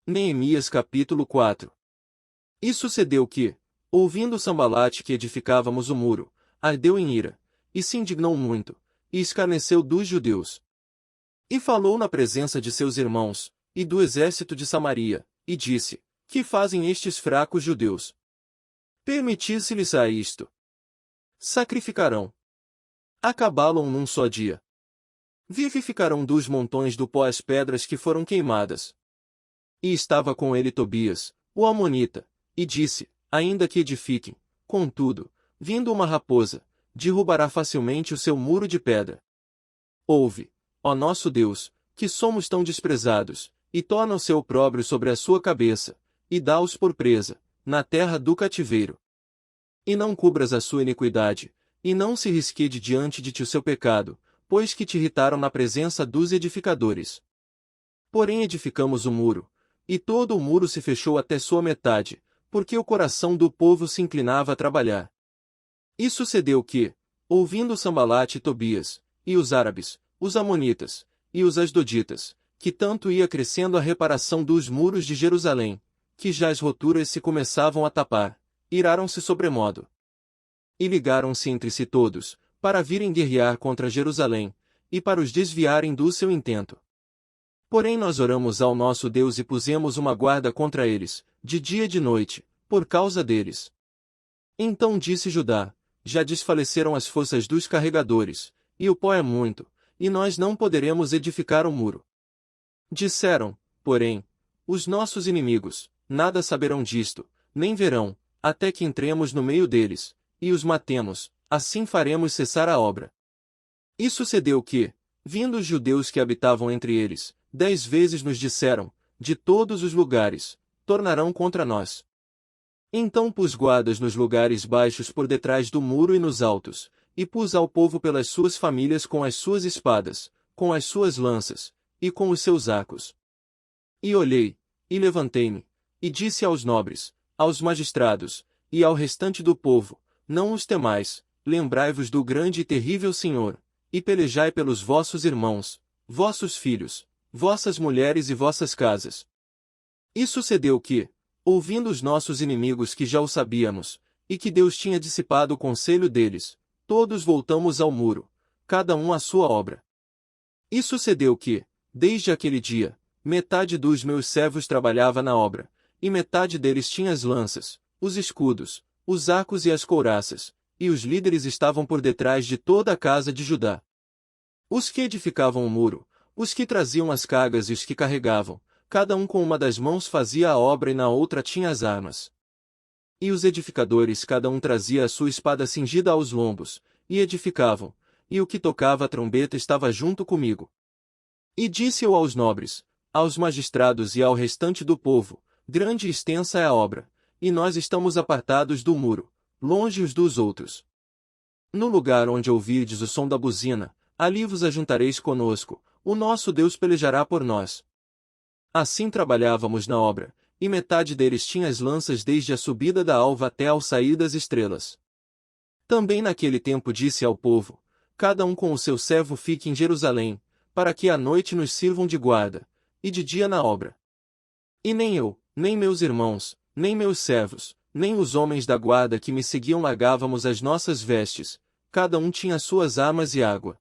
Neemias capítulo 4. E sucedeu que, ouvindo Sambalate que edificávamos o muro, ardeu em ira, e se indignou muito, e escarneceu dos judeus. E falou na presença de seus irmãos, e do exército de Samaria, e disse: Que fazem estes fracos judeus? Permitisse-lhes a isto. Sacrificarão. Acabá-lo num só dia. Vivificarão dos montões do pó as pedras que foram queimadas. E estava com ele Tobias, o amonita, e disse: Ainda que edifiquem, contudo, vindo uma raposa, derrubará facilmente o seu muro de pedra. Ouve, ó nosso Deus, que somos tão desprezados, e torna o seu opróbrio sobre a sua cabeça, e dá-os por presa, na terra do cativeiro. E não cubras a sua iniquidade, e não se risquede diante de ti o seu pecado, pois que te irritaram na presença dos edificadores. Porém edificamos o muro, e todo o muro se fechou até sua metade, porque o coração do povo se inclinava a trabalhar. E sucedeu que, ouvindo Sambalate e Tobias, e os árabes, os amonitas, e os asdoditas, que tanto ia crescendo a reparação dos muros de Jerusalém, que já as roturas se começavam a tapar, iraram-se sobremodo. E ligaram-se entre si todos, para virem guerrear contra Jerusalém, e para os desviarem do seu intento. Porém nós oramos ao nosso Deus e pusemos uma guarda contra eles, de dia e de noite, por causa deles. Então disse Judá: Já desfaleceram as forças dos carregadores, e o pó é muito, e nós não poderemos edificar o muro. Disseram, porém, os nossos inimigos: Nada saberão disto, nem verão, até que entremos no meio deles, e os matemos, assim faremos cessar a obra. E sucedeu que, vindo os judeus que habitavam entre eles, 10 vezes nos disseram, de todos os lugares, tornarão contra nós. Então pus guardas nos lugares baixos por detrás do muro e nos altos, e pus ao povo pelas suas famílias com as suas espadas, com as suas lanças, e com os seus arcos. E olhei, e levantei-me, e disse aos nobres, aos magistrados, e ao restante do povo: Não os temais, lembrai-vos do grande e terrível Senhor, e pelejai pelos vossos irmãos, vossos filhos, vossas mulheres e vossas casas. E sucedeu que, ouvindo os nossos inimigos que já o sabíamos, e que Deus tinha dissipado o conselho deles, todos voltamos ao muro, cada um à sua obra. E sucedeu que, desde aquele dia, metade dos meus servos trabalhava na obra, e metade deles tinha as lanças, os escudos, os arcos e as couraças, e os líderes estavam por detrás de toda a casa de Judá. Os que edificavam o muro, os que traziam as cargas e os que carregavam, cada um com uma das mãos fazia a obra e na outra tinha as armas. E os edificadores cada um trazia a sua espada cingida aos lombos, e edificavam, e o que tocava a trombeta estava junto comigo. E disse eu aos nobres, aos magistrados e ao restante do povo: Grande e extensa é a obra, e nós estamos apartados do muro, longe uns dos outros. No lugar onde ouvirdes o som da buzina, ali vos ajuntareis conosco, o nosso Deus pelejará por nós. Assim trabalhávamos na obra, e metade deles tinha as lanças desde a subida da alva até ao sair das estrelas. Também naquele tempo disse ao povo: Cada um com o seu servo fique em Jerusalém, para que à noite nos sirvam de guarda, e de dia na obra. E nem eu, nem meus irmãos, nem meus servos, nem os homens da guarda que me seguiam largávamos as nossas vestes, cada um tinha suas armas e água.